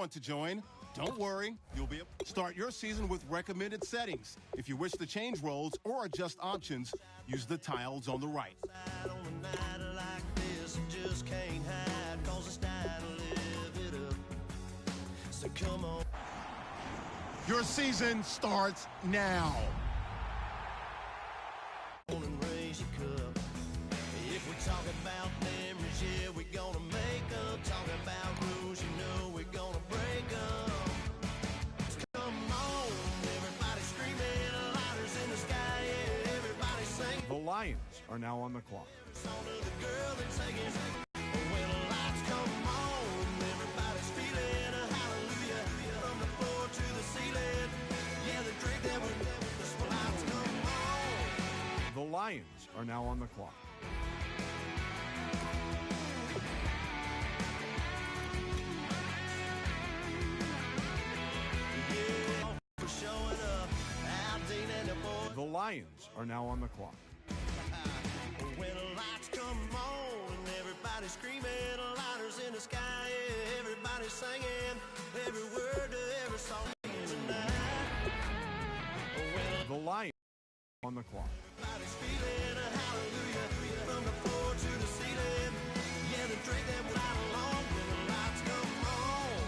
want to join, don't worry. You'll be able to start your season with recommended settings. If you wish to change roles or adjust options, use the tiles on the right. Come on. Your season starts now. Raise your cup. If we talk about memories, yeah, we're gonna make them. Talk about rules, you know we're gonna break them. Come on, everybody screaming, lighters in the sky, yeah, everybody sing. The Lions are now on the clock. The Lions are now on the clock. The Lions are now on the clock. When the lights come on and everybody's screaming, lighters in the sky, yeah, everybody's singing every word to every song tonight. The Lions are on the clock. Everybody's feeling a hallelujah from the floor to the ceiling. Yeah, the drink that went out along when the lights come on.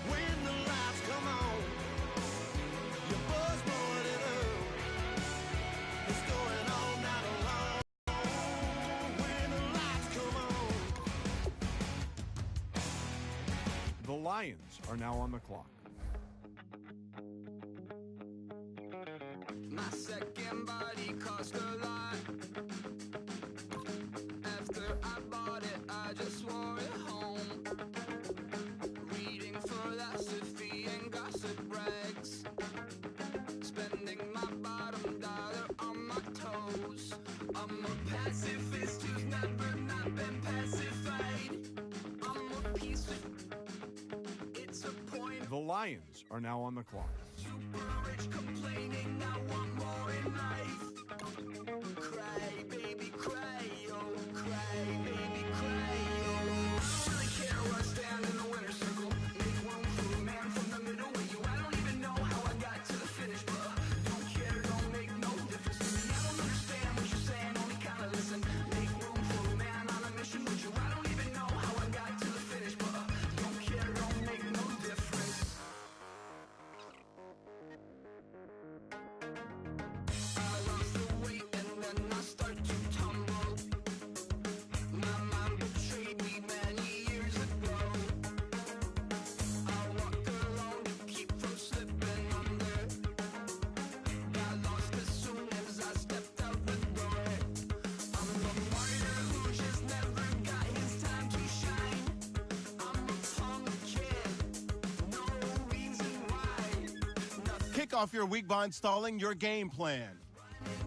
When the lights come on, your buzz blowing it up. It's going all night long. When the lights come on. The Lions are now on the clock. My second body cost a lot. After I bought it, I just wore it home. Reading philosophy and gossip rags. Spending my bottom dollar on my toes. I'm a pacifist who's never not been pacified. I'm a piece of... It's a point. The Lions are now on the clock. Super rich complaining, I want more in life. Cry, baby, cry, oh, cry, baby, cry, oh. I don't really care where I stand in the winner's circle. Make room for a man from the middle with you. I don't even know how I got to the finish, but don't care, don't make no difference to me. I don't understand what you're saying, only kinda listen. Make room for a man on a mission with you. I don't even know how I got to the finish, but don't care, don't make no difference. I lost the weight and then I start to tumble. My mind betrayed me many years ago. I walked alone to keep from slipping under. Got lost as soon as I stepped out the door. I'm a martyr who just never got his time to shine. I'm a punk kid, no reason why. Nothing Kick off your week by installing your game plan.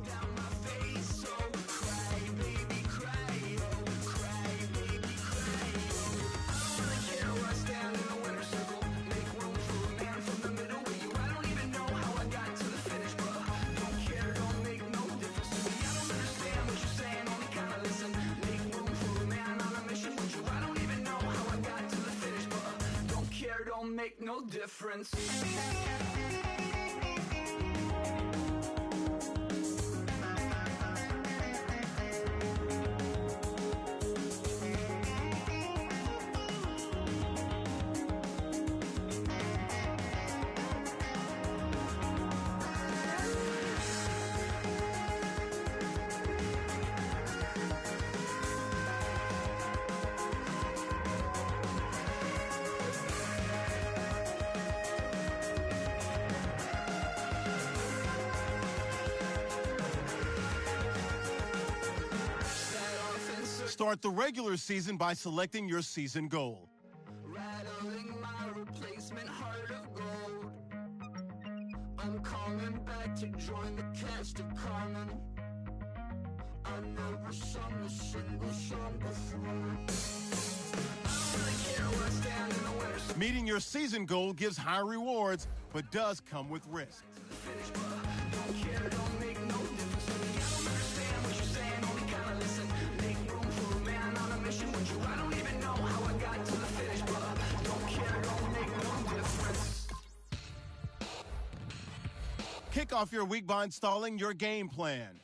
down my face, oh cry, baby, cry, oh cry, baby, cry, oh. I don't really care where I stand in the winner's circle. Make room for a man from the middle with you. I don't even know how I got to the finish, but don't care, don't make no difference to me. I don't understand what you're saying, only kinda listen. Make room for a man on a mission with you. I don't even know how I got to the finish, but don't care, don't make no difference. Start the regular season by selecting your season goal. Rattling my replacement heart of gold. I'm coming back to join the cast of Carmen. I never sung a single song before. I don't really care where I stand in the winner's Meeting your season goal gives high rewards, but does come with risks. finish, but don't care, don't make no difference to me. I don't understand what you're saying, only kinda listen. Make room for a man on a mission with you. I don't even know how I got to the finish, but don't care, don't make Kick off your week by installing your game plan.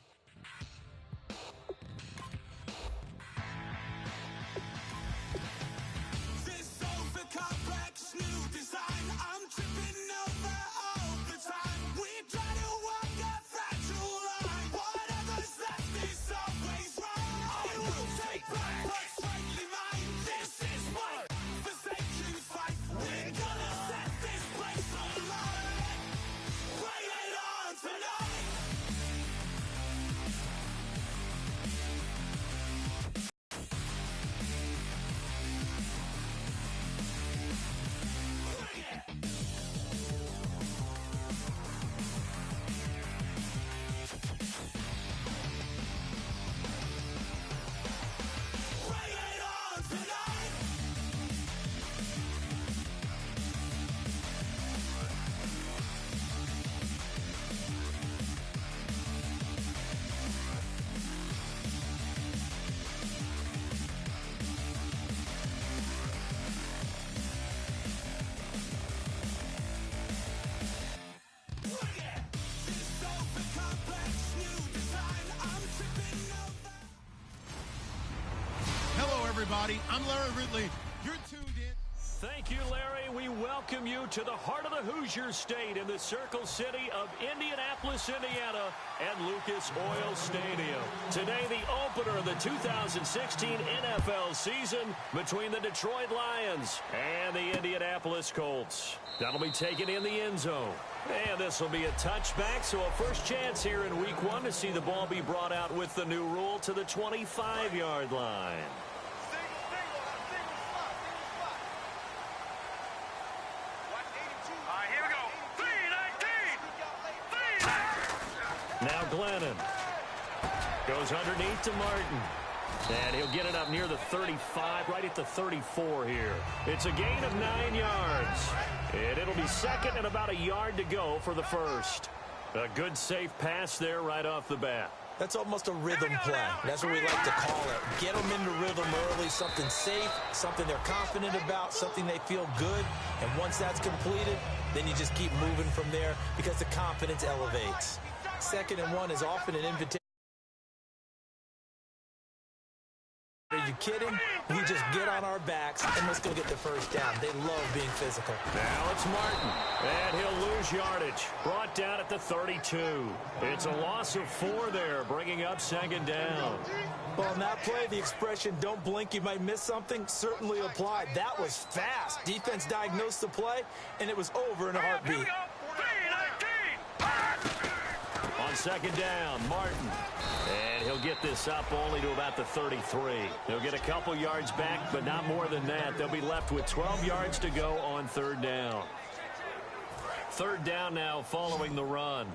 This over complex new design, I'm tripping over all the time. We try to walk a fragile line. Whatever's left is always right. I will take back what's rightly mine. This is what the sanctions fight. We're gonna set this place alight. Bring it on tonight. Bring it on tonight. Bring it. This over complex new design, I'm tripping over. Hello, everybody. I'm Larry Ridley. You're tuned in. Thank you, Larry. We welcome you to the heart of the Hoosier State in the Circle City of Indianapolis, Indiana, at Lucas Oil Stadium. Today, the opener of the 2016 NFL season between the Detroit Lions and the Indianapolis Colts. That'll be taken in the end zone. And this will be a touchback, so a first chance here in Week 1 to see the ball be brought out with the new rule to the 25-yard line. Now Glennon goes underneath to Martin. And he'll get it up near the 35, right at the 34 here. It's a gain of 9 yards. And it'll be second and about a yard to go for the first. A good safe pass there right off the bat. That's almost a rhythm play. That's what we like to call it. Get them into rhythm early, something safe, something they're confident about, something they feel good. And once that's completed, then you just keep moving from there because the confidence elevates. 2nd and 1 is often an invitation. Are you kidding? We just get on our backs and let's go get the first down. They love being physical. Now it's Martin, and he'll lose yardage. Brought down at the 32. It's a loss of 4 there, bringing up 2nd down. Well, on that play, the expression, don't blink, you might miss something, certainly applied. That was fast. Defense diagnosed the play, and it was over in a heartbeat. On 2nd down, Martin. And he'll get this up only to about the 33. He'll get a couple yards back, but not more than that. They'll be left with 12 yards to go on 3rd down. 3rd down now following the run.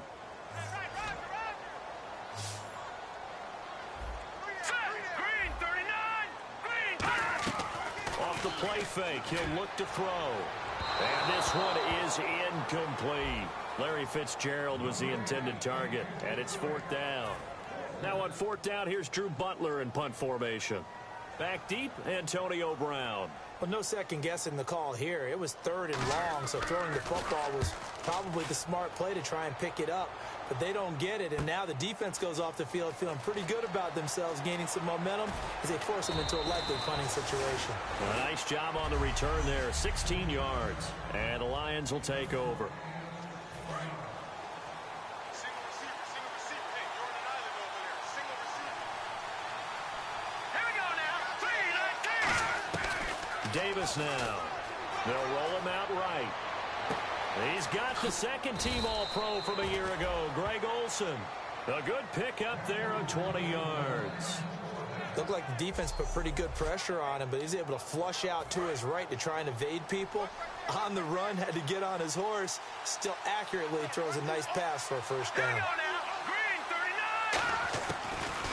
Off the play fake, he'll look to throw. And this one is incomplete. Larry Fitzgerald was the intended target, and it's 4th down. Now on 4th down, here's Drew Butler in punt formation. Back deep, Antonio Brown. Well, no second guessing the call here. It was 3rd and long, so throwing the football was probably the smart play to try and pick it up. But they don't get it, and now the defense goes off the field feeling pretty good about themselves, gaining some momentum as they force them into a likely punting situation. Well, a nice job on the return there, 16 yards. And the Lions will take over. Davis now. They'll roll him out right. He's got the 2nd-team All-Pro from a year ago, Greg Olsen. A good pickup there of 20 yards. Looked like the defense put pretty good pressure on him, but he's able to flush out to his right to try and evade people. On the run, had to get on his horse. Still accurately throws a nice pass for a first down.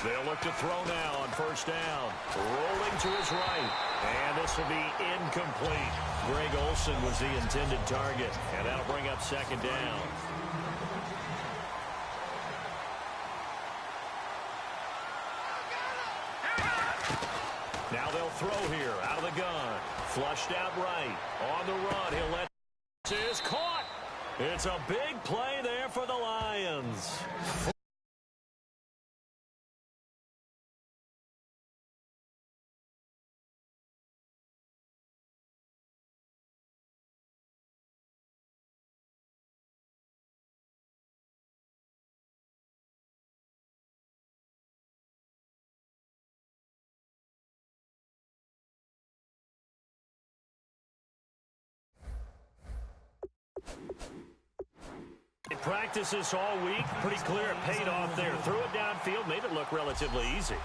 They'll look to throw now on 1st down. Rolling to his right. And this will be incomplete. Greg Olsen was the intended target. And that'll bring up 2nd down. Now they'll throw here out of the gun. Flushed out right. On the run, he'll let... Is caught. It's a big play there for the Lions. Lions. They practiced this all week. Pretty clear it paid off there. Threw it downfield, made it look relatively easy.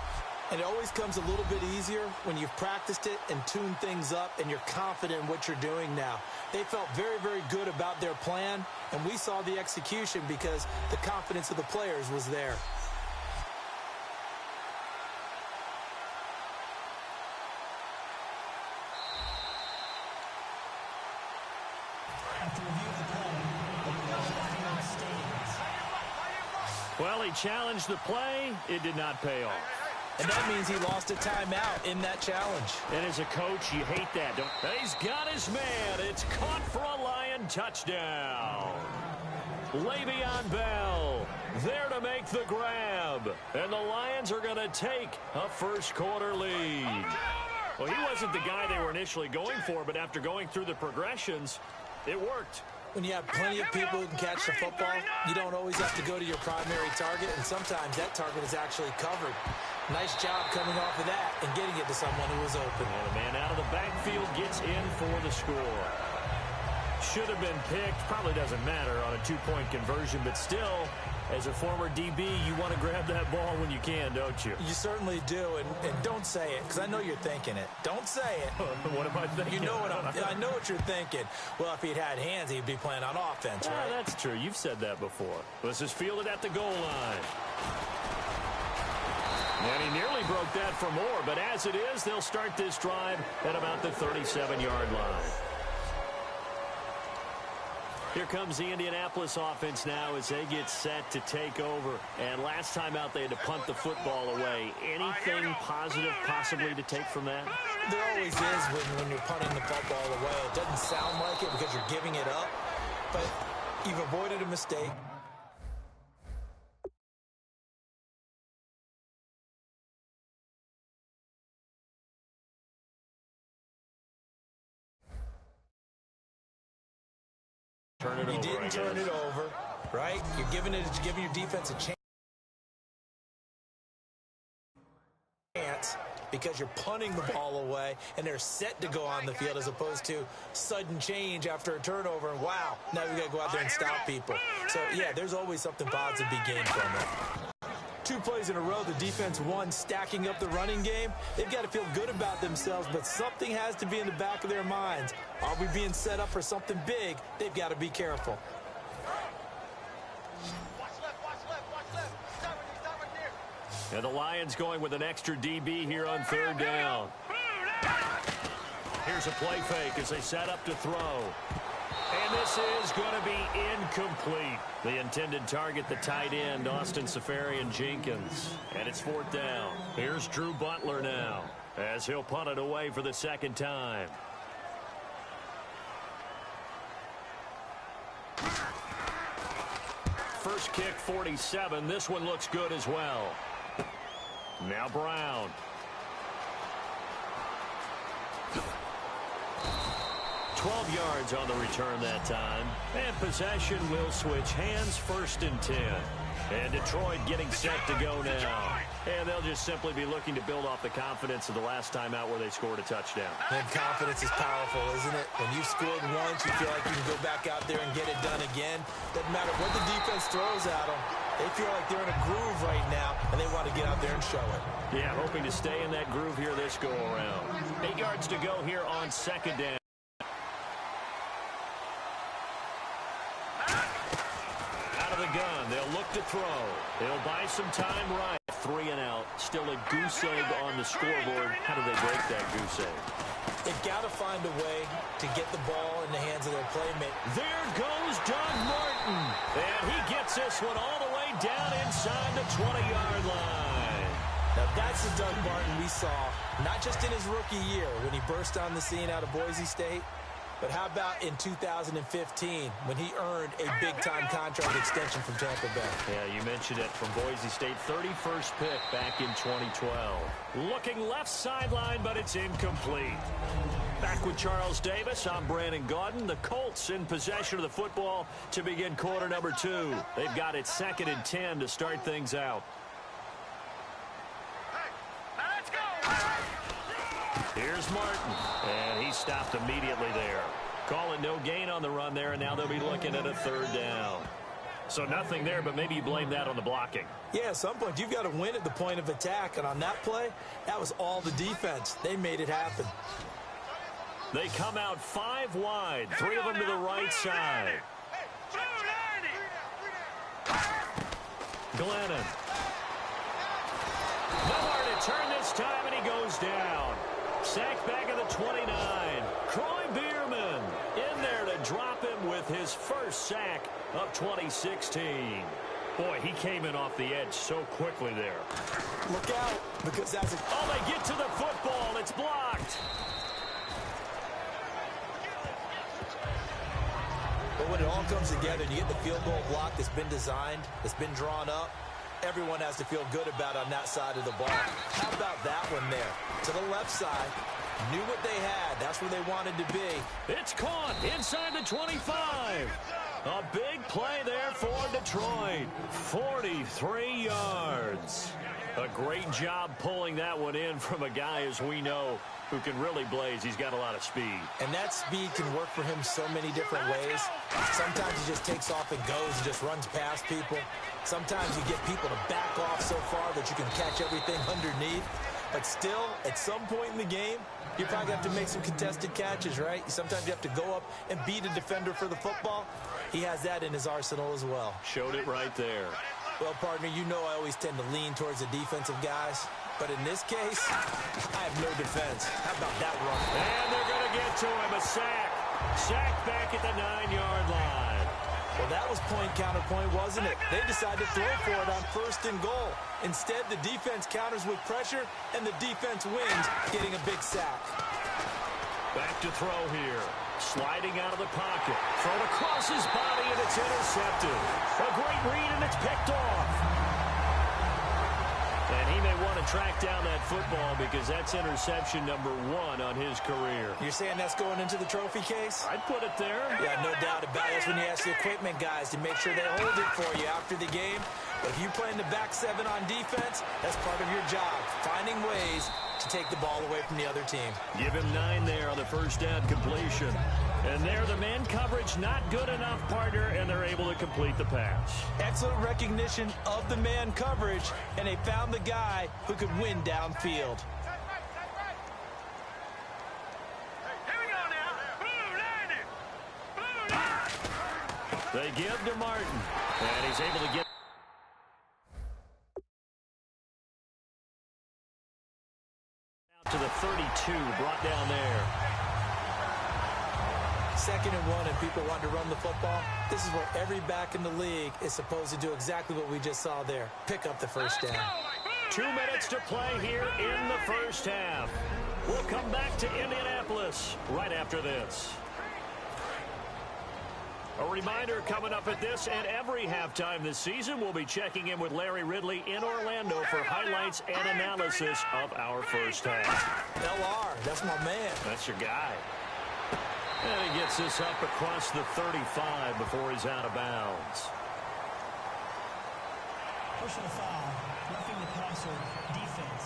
And it always comes a little bit easier when you've practiced it and tuned things up and you're confident in what you're doing now. They felt very, very good about their plan, and we saw the execution because the confidence of the players was there. Well, he challenged the play. It did not pay off. And that means he lost a timeout in that challenge. And as a coach, you hate that. He's got his man. It's caught for a Lion touchdown. Le'Veon Bell there to make the grab. And the Lions are going to take a first-quarter lead. Well, he wasn't the guy they were initially going for, but after going through the progressions, it worked. When you have plenty of people who can catch the football, you don't always have to go to your primary target, and sometimes that target is actually covered. Nice job coming off of that and getting it to someone who was open. And the man out of the backfield gets in for the score. Should have been picked. Probably doesn't matter on a two-point conversion, but still, as a former DB, you want to grab that ball when you can, don't you? You certainly do, and don't say it, because I know you're thinking it. Don't say it. What am I thinking? You know what I know what you're thinking. Well, if he'd had hands, he'd be playing on offense, right? That's true. You've said that before. This is fielded at the goal line. And he nearly broke that for more, but as it is, they'll start this drive at about the 37-yard line. Here comes the Indianapolis offense now as they get set to take over. And last time out, they had to punt the football away. Anything positive possibly to take from that? There always is when you're punting the football away. It doesn't sound like it because you're giving it up, but you've avoided a mistake. You didn't turn it over, right? You're giving your defense a chance because you're punting the ball away and they're set to go on the field as opposed to sudden change after a turnover and wow, now we got to go out there and stop people. So yeah, there's always something positive to be gained from it. 2 plays in a row, the defense won, stacking up the running game. They've got to feel good about themselves, but something has to be in the back of their minds. Are we being set up for something big? They've got to be careful. And the Lions going with an extra DB here on third down. Here's a play fake as they set up to throw. And this is going to be incomplete. The intended target, the tight end, Austin Safarian-Jenkins. And it's fourth down. Here's Drew Butler now as he'll punt it away for the second time. First kick, 47. This one looks good as well. Now Brown. 12 yards on the return that time. And possession will switch hands, first and 10. And Detroit getting set to go now. And they'll just simply be looking to build off the confidence of the last time out where they scored a touchdown. And confidence is powerful, isn't it? When you've scored once, you feel like you can go back out there and get it done again. Doesn't matter what the defense throws at them. They feel like they're in a groove right now, and they want to get out there and show it. Yeah, hoping to stay in that groove here this go-around. 8 yards to go here on second down. Gun. They'll look to throw. They'll buy some time right. 3 and out. Still a goose egg on the scoreboard. How do they break that goose egg? They've got to find a way to get the ball in the hands of their playmate. There goes Doug Martin. And he gets this one all the way down inside the 20-yard line. Now that's the Doug Martin we saw, not just in his rookie year when he burst on the scene out of Boise State, But how about in 2015 when he earned a big-time contract extension from Tampa Bay? Yeah, you mentioned it, from Boise State, 31st pick back in 2012. Looking left sideline, but it's incomplete. Back with Charles Davis, I'm Brandon Gaudin. The Colts in possession of the football to begin quarter number 2. They've got it 2nd and 10 to start things out. Here's Martin, and he stopped immediately there. Calling no gain on the run there, and now they'll be looking at a 3rd down. So nothing there, but maybe you blame that on the blocking. Yeah, at some point you've got to win at the point of attack, and on that play, that was all the defense. They made it happen. They come out 5 wide, 3 of them to the right side. Glennon. Nowhere to turn this time, and he goes down. Sacked back at the 29. Troy Bierman in there to drop him with his first sack of 2016. Boy, he came in off the edge so quickly there. Look out, because that's a... Oh, they get to the football. It's blocked. But when it all comes together and you get the field goal block that's been designed, that's been drawn up, everyone has to feel good about on that side of the ball. How about that one there? To the left side, knew what they had. That's where they wanted to be. It's caught inside the 25. A big play there for Detroit. 43 yards. A great job pulling that one in from a guy, as we know, who can really blaze. He's got a lot of speed. And that speed can work for him so many different ways. Sometimes he just takes off and goes and just runs past people. Sometimes you get people to back off so far that you can catch everything underneath. But still, at some point in the game, you probably have to make some contested catches, right? Sometimes you have to go up and beat a defender for the football. He has that in his arsenal as well. Showed it right there. Well, partner, you know I always tend to lean towards the defensive guys. But in this case, I have no defense. How about that run? And they're going to get to him. A sack. Sack back at the 9-yard line. Well, that was point counterpoint, wasn't it? They decided to throw for it on 1st and goal. Instead, the defense counters with pressure, and the defense wins, getting a big sack. Back to throw here. Sliding out of the pocket. Thrown across his body, and it's intercepted. A great read, and it's picked off. And he may want to track down that football because that's interception number 1 on his career. You're saying that's going into the trophy case? I'd put it there. Yeah, no doubt about it. That's when you ask the equipment guys to make sure they hold it for you after the game. But if you're playing the back 7 on defense, that's part of your job, finding ways to take the ball away from the other team. Give him 9 there on the first down completion. And there, the man coverage not good enough, partner, and they're able to complete the pass. Excellent recognition of the man coverage, and they found the guy who could win downfield. They give to Martin, and he's able to get out to the 32, brought down there. 2nd and 1, and people want to run the football. This is where every back in the league is supposed to do exactly what we just saw there. Pick up the first down. 2 minutes to play here in the first half. We'll come back to Indianapolis right after this. A reminder coming up at this and every halftime this season, we'll be checking in with Larry Ridley in Orlando for highlights and analysis of our first half. LR, that's my man. That's your guy. And he gets this up across the 35 before he's out of bounds. Personal foul, roughing the passer, defense.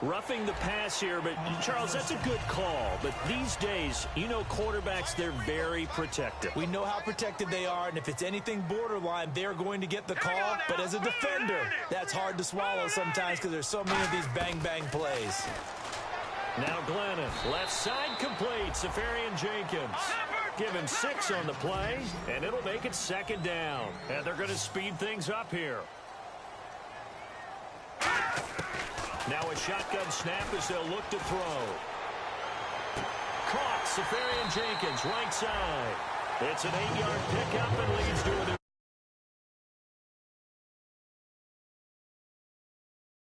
Roughing the pass here, but Charles, that's a good call. But these days, you know, quarterbacks, they're very protective. We know how protected they are, and if it's anything borderline, they're going to get the call. But as a defender, that's hard to swallow sometimes because there's so many of these bang-bang plays. Now Glennon, left side complete, Safarian Jenkins. Give him 6 on the play, and it'll make it 2nd down. And they're going to speed things up here. Now a shotgun snap as they'll look to throw. Caught, Safarian Jenkins, right side. It's an 8-yard pickup and leads to a